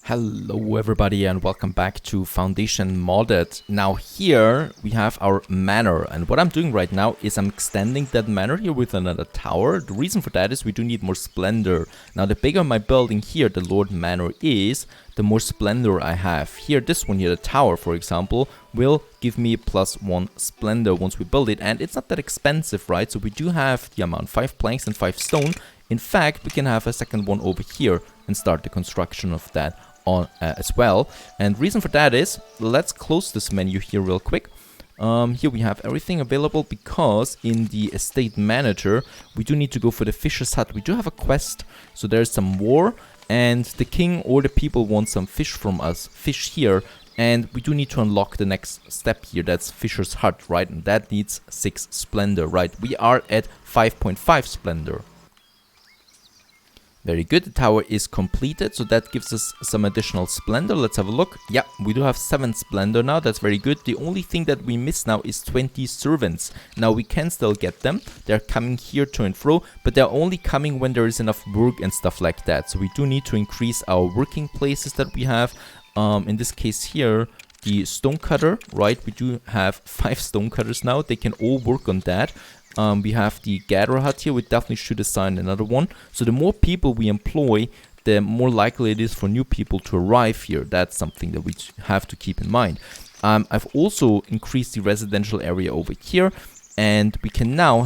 Hello everybody and welcome back to Foundation Modded. Now here we have our manor, and what I'm doing right now is I'm extending that manor here with another tower. The reason for that is we do need more splendor. Now the bigger my building here, the Lord Manor is, the more splendor I have. Here, this one here, the tower for example, will give me +1 splendor once we build it, and it's not that expensive, right? So we do have the amount, 5 planks and 5 stone. In fact, we can have a second one over here and start the construction of that on as well. And reason for that is, let's close this menu here real quick. Here we have everything available because in the estate manager we do need to go for the fisher's hut. We do have a quest, so there's some war and the king or the people want some fish from us, fish here, and we do need to unlock the next step here. That's fisher's hut, right? And that needs 6 splendor, right? We are at 5.5 splendor. Very good, the tower is completed, so that gives us some additional splendor. Let's have a look. Yeah, we do have 7 splendor now, that's very good. The only thing that we miss now is 20 servants. Now we can still get them, they're coming here to and fro, but they're only coming when there is enough work and stuff like that. So we do need to increase our working places that we have. In this case here, the stonecutter, right? We do have 5 stonecutters now, they can all work on that. We have the gatherer hut here, we definitely should assign another one. So the more people we employ, the more likely it is for new people to arrive here. That's something that we have to keep in mind. I've also increased the residential area over here, and we can now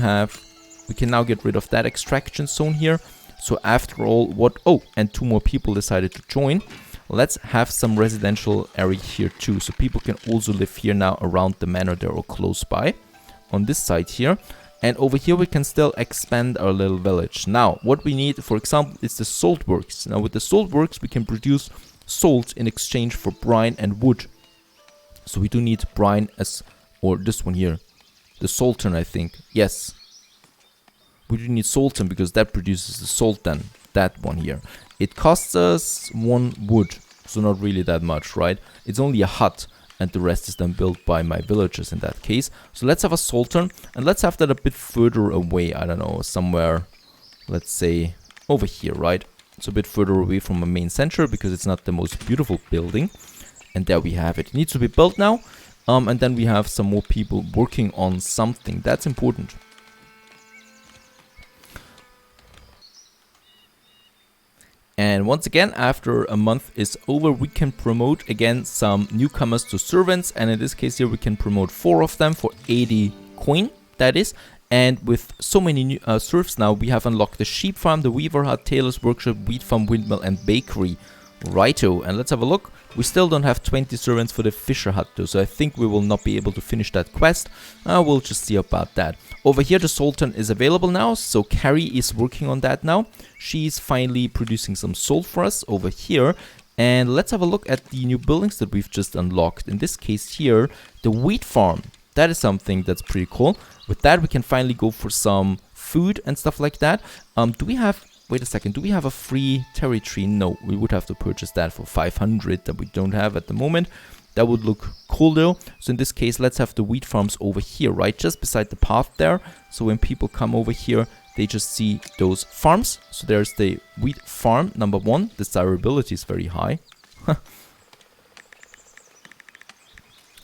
get rid of that extraction zone here. So after all, and 2 more people decided to join. Let's have some residential area here too, so people can also live here now around the manor there or close by on this side here. And over here we can still expand our little village. Now, what we need, for example, is the salt works. Now, with the salt works, we can produce salt in exchange for brine and wood. So we do need brine or this one here, the saltern, I think. Yes, we do need saltern because that produces the salt then. That one here. It costs us 1 wood, so not really that much, right? It's only a hut. And the rest is then built by my villagers in that case. So let's have a saltern, and let's have that a bit further away. I don't know, somewhere, let's say, over here, right? It's a bit further away from a main center because it's not the most beautiful building. And there we have it. It needs to be built now. And then we have some more people working on something. That's important. And once again, after a month is over, we can promote again some newcomers to servants. And in this case here, we can promote 4 of them for 80 coin, that is. And with so many new serfs now, we have unlocked the sheep farm, the weaver hut, tailor's workshop, wheat farm, windmill, and bakery. Righto, and let's have a look. We still don't have 20 servants for the fisher hut though, so I think we will not be able to finish that quest. We'll just see about that. Over here the sultan is available now, so Carrie is working on that now. She's finally producing some salt for us over here. And let's have a look at the new buildings that we've just unlocked. In this case here, the wheat farm. That is something that's pretty cool. With that we can finally go for some food and stuff like that. Wait a second, do we have a free territory? No, we would have to purchase that for 500 that we don't have at the moment. That would look cool though. So in this case, let's have the wheat farms over here, right? Just beside the path there. So when people come over here, they just see those farms. So there's the wheat farm, number 1. Desirability is very high.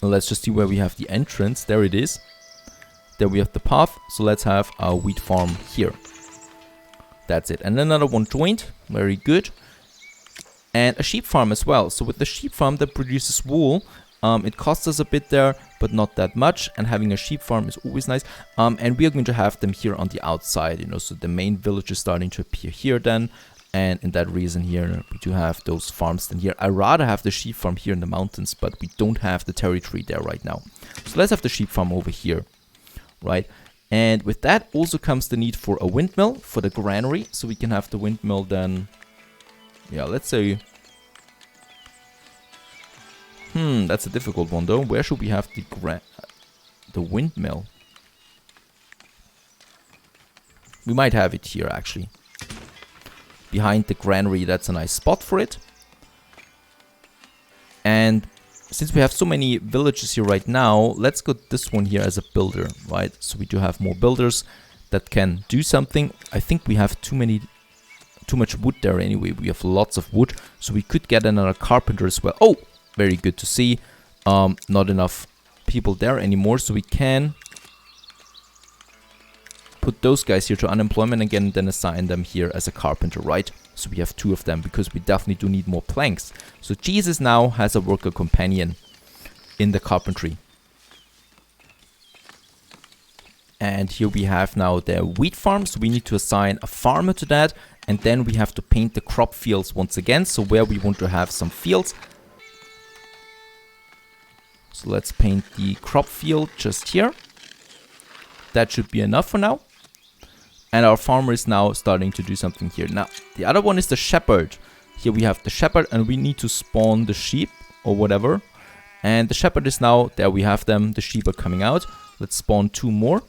Let's just see where we have the entrance. There it is. There we have the path. So let's have our wheat farm here. That's it. And another one joined. Very good. And a sheep farm as well. So with the sheep farm that produces wool, it costs us a bit there, but not that much. And having a sheep farm is always nice. And we are going to have them here on the outside, so the main village is starting to appear here then. And in that reason here, we do have those farms then here. I rather have the sheep farm here in the mountains, but we don't have the territory there right now. So let's have the sheep farm over here, right? And with that also comes the need for a windmill for the granary. So we can have the windmill then, yeah, let's say, that's a difficult one though. Where should we have the windmill? We might have it here actually. Behind the granary, that's a nice spot for it. And since we have so many villages here right now, let's go this one here as a builder, right? So we do have more builders that can do something. I think we have too many too much wood there anyway. We have lots of wood, so we could get another carpenter as well. Oh, very good to see. Not enough people there anymore, so we can put those guys here to unemployment again and then assign them here as a carpenter, right? So we have 2 of them because we definitely do need more planks. So Jesus now has a worker companion in the carpentry. And here we have now the wheat farm, so we need to assign a farmer to that. And then we have to paint the crop fields once again, so where we want to have some fields. So let's paint the crop field just here. That should be enough for now. And our farmer is now starting to do something here. Now, the other one is the shepherd. Here we have the shepherd, and we need to spawn the sheep or whatever. And the shepherd is now, there we have them, the sheep are coming out. Let's spawn 2 more.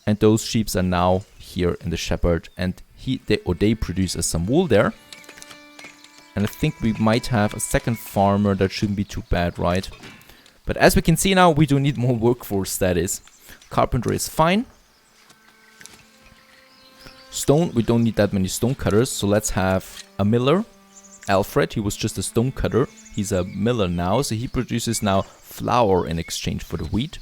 And those sheep are now here in the shepherd, and they produce us some wool there. And I think we might have a second farmer. That shouldn't be too bad, right? But as we can see now, we do need more workforce, that is. Carpenter is fine. Stone, we don't need that many stone cutters, so let's have a miller. Alfred, he was just a stone cutter. He's a miller now, so he produces now flour in exchange for the wheat.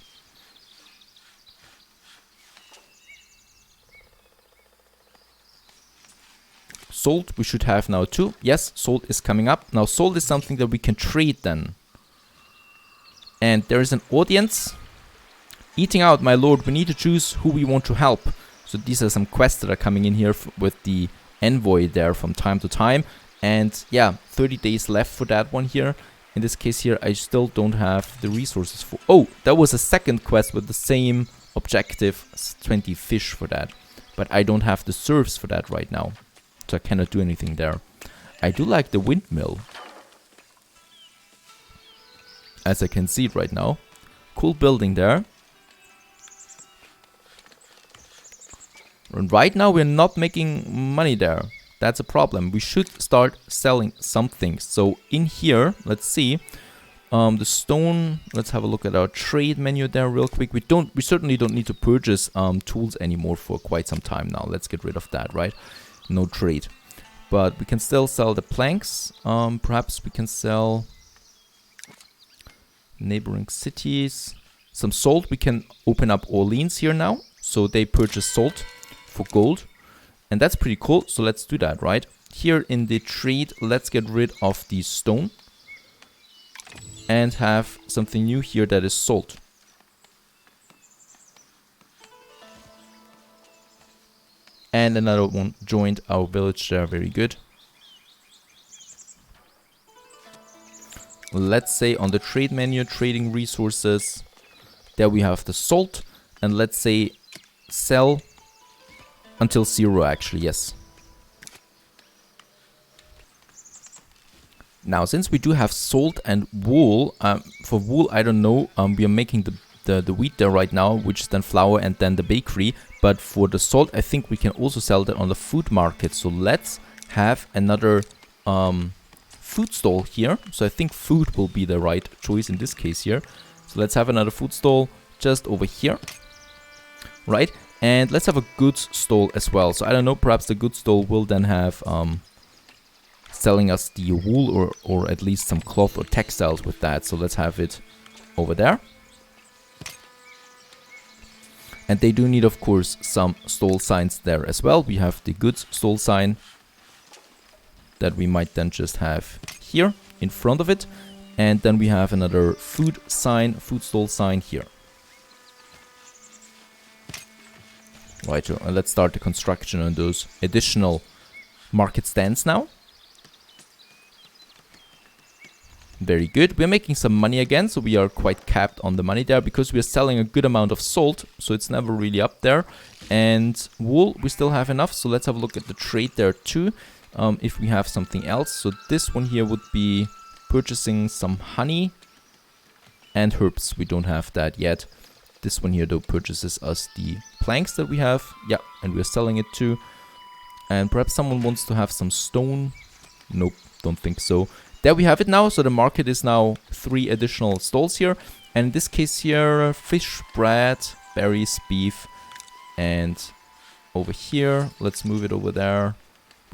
Salt, we should have now 2. Yes, salt is coming up. Now, salt is something that we can trade then. And there is an audience. Eating out, my lord. We need to choose who we want to help. So these are some quests that are coming in here with the envoy there from time to time. And yeah, 30 days left for that one here. In this case here, I still don't have the resources for... Oh, that was a second quest with the same objective. 20 fish for that. But I don't have the serfs for that right now. So I cannot do anything there. I do like the windmill, as I can see it right now. Cool building there. And right now we're not making money there. That's a problem. We should start selling something. So in here, let's see. The stone, let's have a look at our trade menu there real quick. We certainly don't need to purchase tools anymore for quite some time now. Let's get rid of that, right? No trade. But we can still sell the planks. Perhaps we can sell neighboring cities. Some salt. We can open up Orleans here now. So they purchase salt for gold. And that's pretty cool. So let's do that, right? Here in the trade, let's get rid of the stone. And have something new here that is salt. And another one joined our village there. Very good. Let's say on the trade menu, trading resources. There we have the salt. And let's say sell until 0 actually, yes. Now, since we do have salt and wool, for wool, I don't know, we are making the wheat there right now, which is then flour and then the bakery. But for the salt, I think we can also sell that on the food market. So let's have another food stall here. So I think food will be the right choice in this case here. So let's have another food stall just over here. Right? And let's have a goods stall as well. So I don't know, perhaps the goods stall will then have selling us the wool or at least some cloth or textiles with that. So let's have it over there. And they do need, of course, some stall signs there as well. We have the goods stall sign that we might then just have here in front of it. And then we have another food sign, food stall sign here. Right, so let's start the construction on those additional market stands now. Very good. We're making some money again, so we are quite capped on the money there because we are selling a good amount of salt, so it's never really up there. And wool, we still have enough, so let's have a look at the trade there too, if we have something else. So this one here would be purchasing some honey and herbs. We don't have that yet. This one here though purchases us the planks that we have. Yeah, and we're selling it too. And perhaps someone wants to have some stone. Nope, don't think so. There we have it now. So the market is now 3 additional stalls here. And in this case here, fish, bread, berries, beef. And over here, let's move it over there.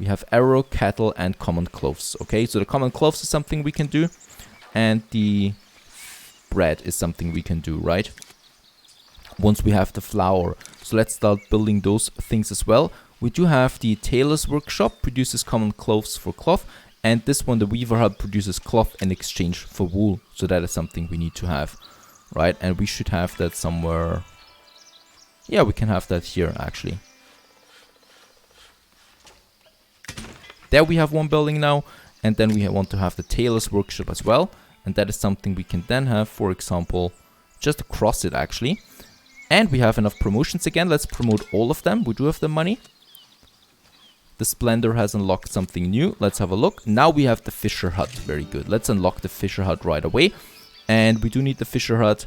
We have arrow, cattle, and common cloves. Okay, so the common cloves is something we can do, and the bread is something we can do, right? Once we have the flour. So let's start building those things as well. We do have the tailor's workshop, produces common cloves for cloth, and this one, the weaver hut, produces cloth in exchange for wool. So that is something we need to have, right? And we should have that somewhere. Yeah, we can have that here, actually. There we have one building now, and then we want to have the tailor's workshop as well, and that is something we can then have, for example, just across it actually. And we have enough promotions again. Let's promote all of them. We do have the money. The Splendor has unlocked something new. Let's have a look. Now we have the Fisher Hut. Very good. Let's unlock the Fisher Hut right away. And we do need the Fisher Hut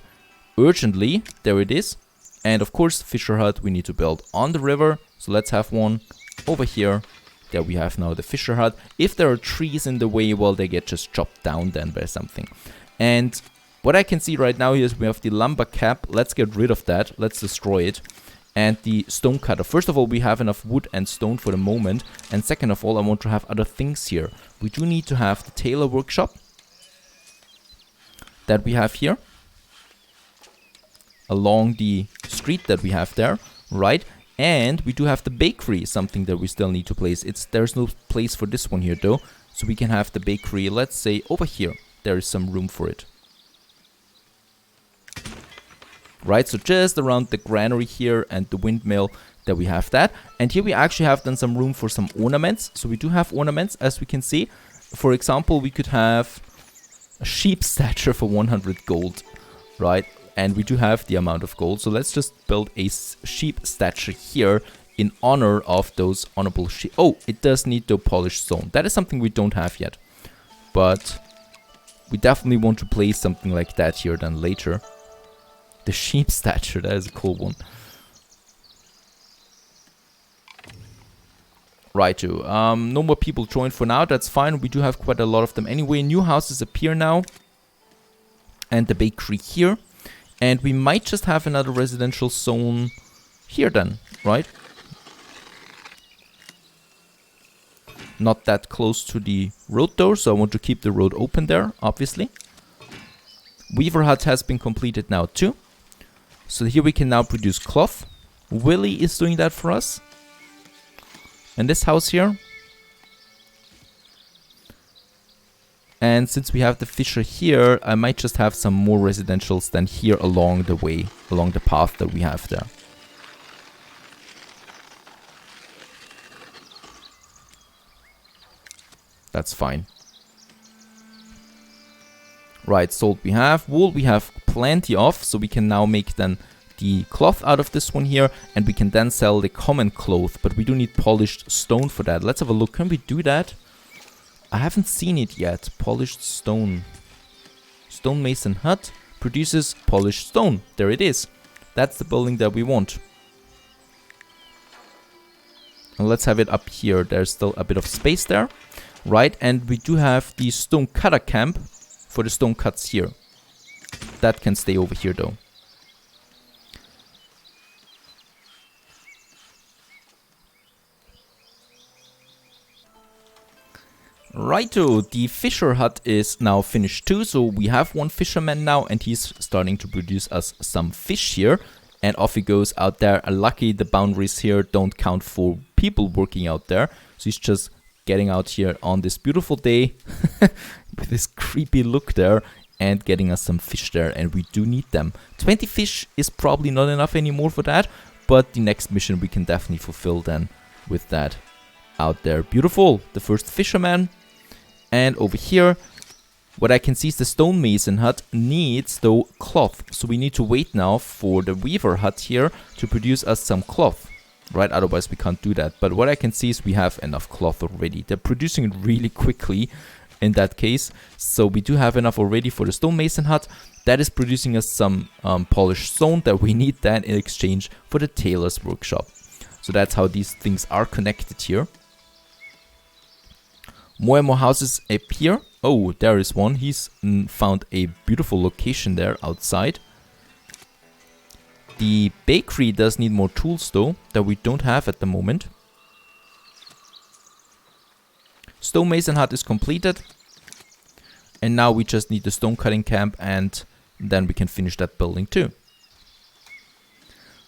urgently. There it is. And of course, the Fisher Hut we need to build on the river. So let's have one over here. There we have now the Fisher Hut. If there are trees in the way, well, they get just chopped down then by something. And what I can see right now is we have the lumber cap. Let's get rid of that. Let's destroy it. And the stone cutter. First of all, we have enough wood and stone for the moment. And second of all, I want to have other things here. We do need to have the tailor workshop that we have here along the street that we have there, right? And we do have the bakery, something that we still need to place. There's no place for this one here though, so we can have the bakery, let's say over here. There is some room for it. Right, so just around the granary here and the windmill that we have that. And here we actually have then some room for some ornaments. So we do have ornaments, as we can see. For example, we could have a sheep statue for 100 gold, right? And we do have the amount of gold. So let's just build a sheep statue here in honor of those honorable sheep. Oh, it does need the polished stone. That is something we don't have yet. But we definitely want to place something like that here then later. The sheep statue, that is a cool one. Right, too. No more people joined for now, that's fine. We do have quite a lot of them anyway. New houses appear now. And the bakery here. And we might just have another residential zone here then, right? Not that close to the road though, so I want to keep the road open there, obviously. Weaver hut has been completed now too. So here we can now produce cloth. Willy is doing that for us. And this house here. And since we have the fisher here, I might just have some more residentials than here along the way, along the path that we have there. That's fine. Right, salt we have. Wool we have plenty of, so we can now make then the cloth out of this one here, and we can then sell the common cloth, but we do need polished stone for that. Let's have a look. Can we do that? I haven't seen it yet. Polished stone. Stonemason hut produces polished stone. There it is. That's the building that we want. And let's have it up here. There's still a bit of space there. Right, and we do have the stone cutter camp for the stone cuts here. That can stay over here though. Righto, the fisher hut is now finished too, so we have one fisherman now and he's starting to produce us some fish here. And off he goes out there. Lucky the boundaries here don't count for people working out there, so he's just getting out here on this beautiful day with this creepy look there and getting us some fish there, and we do need them. 20 fish is probably not enough anymore for that, but the next mission we can definitely fulfill then with that out there. Beautiful, the first fisherman. And over here, what I can see is the stonemason hut needs though cloth, so we need to wait now for the weaver hut here to produce us some cloth. Right, otherwise we can't do that. But what I can see is we have enough cloth already. They're producing it really quickly in that case. So we do have enough already for the stonemason hut. That is producing us some polished stone that we need then in exchange for the tailor's workshop. So that's how these things are connected here. More and more houses appear. Oh, there is one. He's found a beautiful location there outside. The bakery does need more tools though, that we don't have at the moment. Stonemason hut is completed. And now we just need the stone cutting camp, and then we can finish that building too.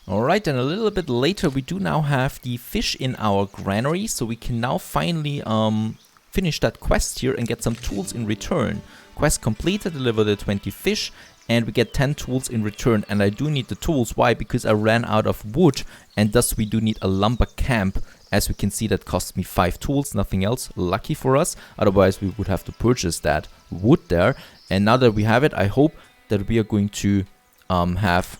Alright, and a little bit later we do now have the fish in our granary, so we can now finally finish that quest here and get some tools in return. Quest completed, deliver the 20 fish, and we get 10 tools in return. And I do need the tools. Why? Because I ran out of wood, and thus we do need a lumber camp. As we can see, that cost me 5 tools, nothing else. Lucky for us, otherwise we would have to purchase that wood there. And now that we have it, I hope that we are going to have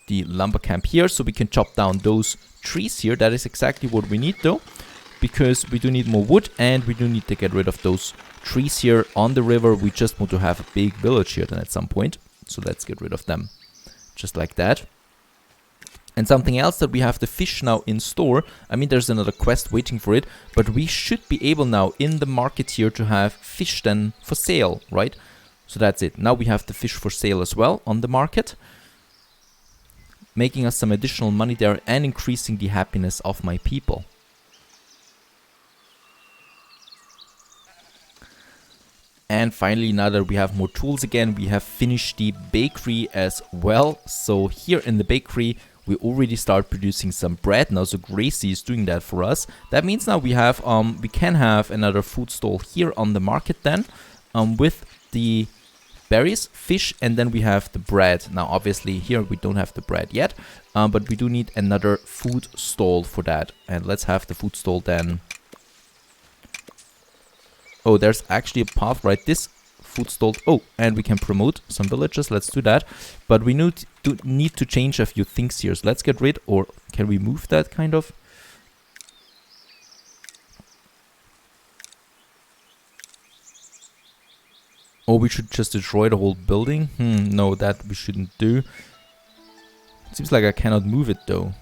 the lumber camp here, so we can chop down those trees here. That is exactly what we need though, because we do need more wood, and we do need to get rid of those trees here on the river. We just want to have a big village here then at some point, so let's get rid of them just like that. And something else that we have the fish now in store. I mean, there's another quest waiting for it, but we should be able now in the market here to have fish then for sale, right? So that's it. Now we have the fish for sale as well on the market, making us some additional money there and increasing the happiness of my people. And finally, now that we have more tools again, we have finished the bakery as well. So here in the bakery, we already start producing some bread now. So Gracie is doing that for us. That means now we have, we can have another food stall here on the market then, with the berries, fish, and then we have the bread. Now obviously here we don't have the bread yet, but we do need another food stall for that. And let's have the food stall then. Oh, there's actually a path, right? This food stall. Oh, and we can promote some villagers. Let's do that. But we need to change a few things here. So let's get rid, or can we move that kind of? Or we should just destroy the whole building? No, that we shouldn't do. Seems like I cannot move it though.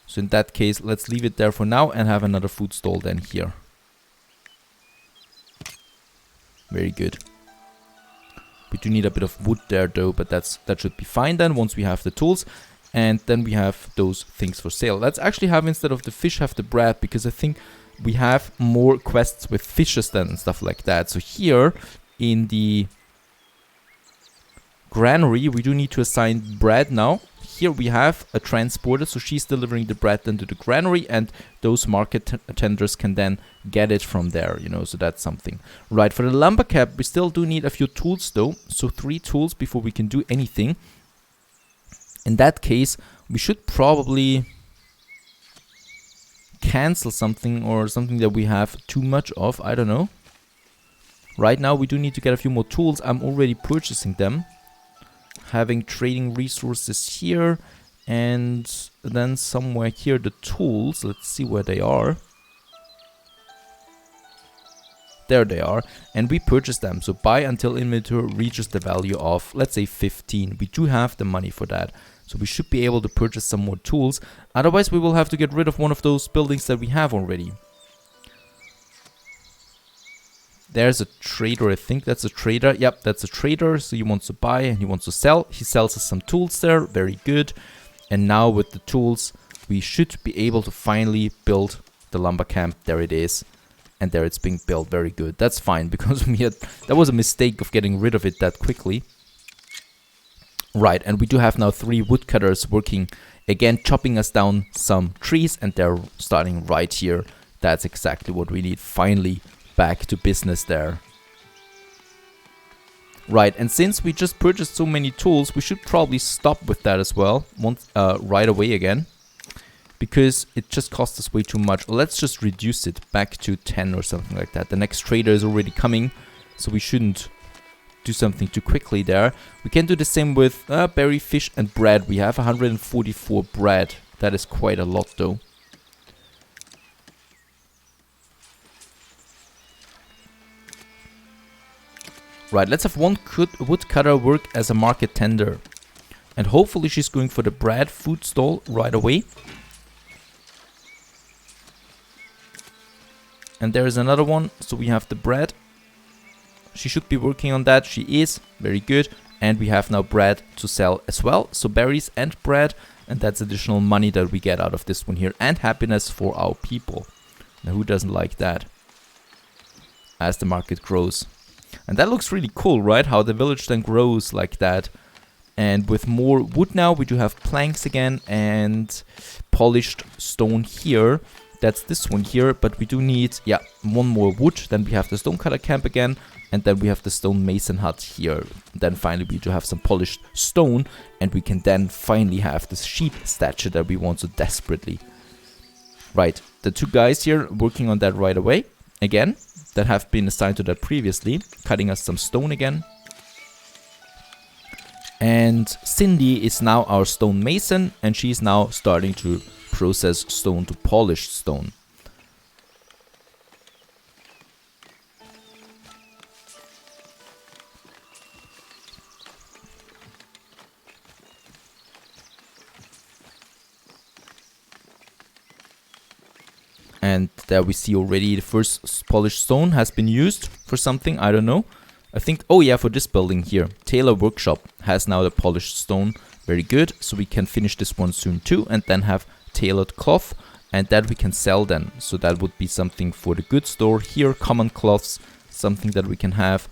So in that case, let's leave it there for now and have another food stall then here. Very good. We do need a bit of wood there though, but that should be fine then once we have the tools. And then we have those things for sale. Let's actually have, instead of the fish, have the bread, because I think we have more quests with fishes then and stuff like that. So here in the granary, we do need to assign bread now. Here we have a transporter, so she's delivering the bread then to the granary, and those market tenders can then get it from there, you know, so that's something. Right, for the lumber cap, we still do need a few tools though, so 3 tools before we can do anything. In that case, we should probably cancel something, or something that we have too much of, I don't know. Right now we do need to get a few more tools. I'm already purchasing them. Having trading resources here, and then somewhere here the tools. Let's see where they are. There they are, and we purchase them. So buy until inventory reaches the value of, let's say, 15. We do have the money for that, so we should be able to purchase some more tools. Otherwise we will have to get rid of one of those buildings that we have already. There's a trader, I think that's a trader. Yep, that's a trader. So he wants to buy and he wants to sell. He sells us some tools there. Very good. And now with the tools, we should be able to finally build the lumber camp. There it is. And there it's being built. Very good. That's fine, because that was a mistake of getting rid of it that quickly. Right, and we do have now 3 woodcutters working, again, chopping us down some trees, and they're starting right here. That's exactly what we need. Finally back to business there. Right, and since we just purchased so many tools, we should probably stop with that as well right away again, because it just costs us way too much. Let's just reduce it back to 10 or something like that. The next trader is already coming, so we shouldn't do something too quickly there. We can do the same with berry, fish, and bread. We have 144 bread. That is quite a lot though. Right, let's have one woodcutter work as a market tender. And hopefully she's going for the bread food stall right away. And there is another one, so we have the bread. She should be working on that. She is. Very good. And we have now bread to sell as well. So berries and bread. And that's additional money that we get out of this one here. And happiness for our people. Now, who doesn't like that? As the market grows. And that looks really cool, right? How the village then grows like that. And with more wood now, we do have planks again and polished stone here. That's this one here, but we do need, yeah, one more wood. Then we have the stonecutter camp again, and then we have the stone mason hut here. Then finally we do have some polished stone, and we can then finally have this sheep statue that we want so desperately. Right, the two guys here working on that right away, again, that have been assigned to that previously, cutting us some stone again. And Cindy is now our stone mason, and she's now starting to process stone to polished stone. And there we see already the first polished stone has been used for something, I don't know. I think, oh yeah, for this building here. Tailor workshop has now the polished stone. Very good. So we can finish this one soon too, and then have tailored cloth, and that we can sell then. So that would be something for the goods store here. Common cloths, something that we can have.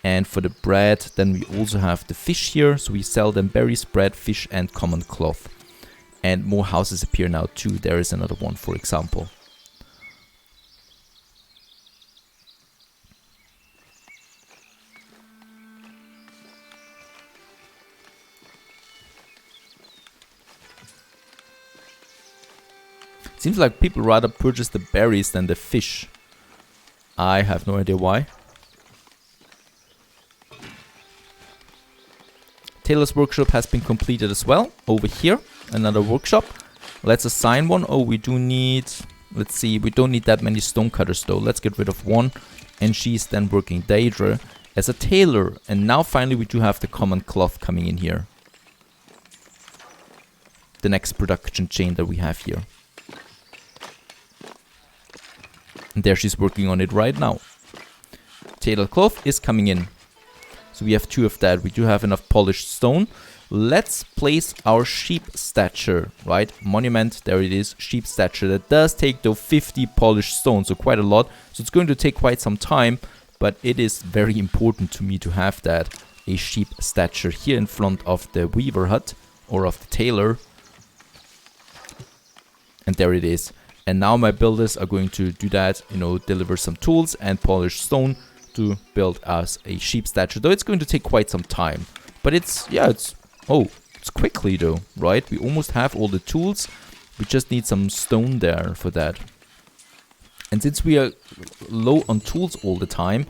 And for the bread, then we also have the fish here. So we sell them berries, bread, fish, and common cloth. And more houses appear now too. There is another one, for example. Seems like people rather purchase the berries than the fish. I have no idea why. Tailor's workshop has been completed as well. Over here, another workshop. Let's assign one. Oh, we do need... Let's see, we don't need that many stonecutters though. Let's get rid of one. And she's then working Daedra as a tailor. And now finally we do have the common cloth coming in here. The next production chain that we have here. And there she's working on it right now. Tailored cloth is coming in. So we have two of that. We do have enough polished stone. Let's place our sheep statue, right? Monument, there it is, sheep statue. That does take though 50 polished stone, so quite a lot. So it's going to take quite some time, but it is very important to me to have that. A sheep statue here in front of the weaver hut, or of the tailor. And there it is. And now my builders are going to do that, you know, deliver some tools and polish stone to build us a sheep statue. Though it's going to take quite some time. But it's, yeah, it's quickly though, right? We almost have all the tools. We just need some stone there for that. And since we are low on tools all the time,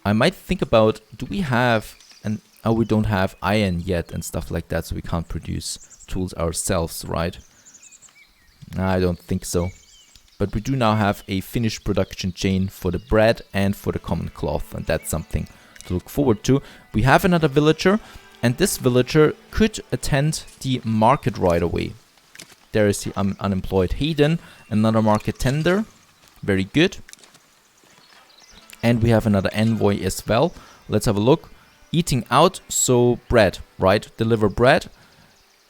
I might think about, do we have, and oh, we don't have iron yet and stuff like that, so we can't produce tools ourselves, right? I don't think so. But we do now have a finished production chain for the bread and for the common cloth, and that's something to look forward to. We have another villager, and this villager could attend the market right away. There is the unemployed Hayden, another market tender. Very good. And we have another envoy as well. Let's have a look. Eating out, so bread, right? Deliver bread.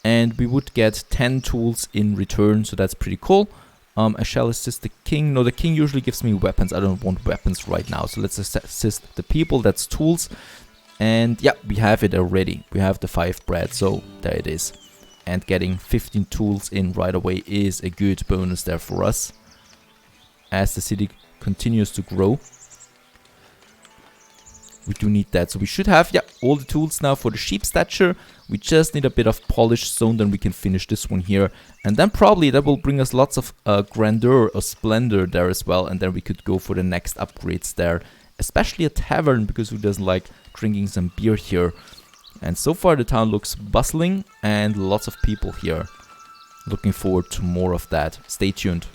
And we would get 10 tools in return, so that's pretty cool. I shall assist the king. No, the king usually gives me weapons. I don't want weapons right now. So let's assist the people. That's tools. And yeah, we have it already. We have the 5 bread, so there it is. And getting 15 tools in right away is a good bonus there for us. As the city continues to grow. We do need that. So we should have, yeah, all the tools now for the sheep statue. We just need a bit of polished stone, then we can finish this one here. And then probably that will bring us lots of grandeur or splendor there as well. And then we could go for the next upgrades there. Especially a tavern, because who doesn't like drinking some beer here. And so far the town looks bustling and lots of people here. Looking forward to more of that. Stay tuned.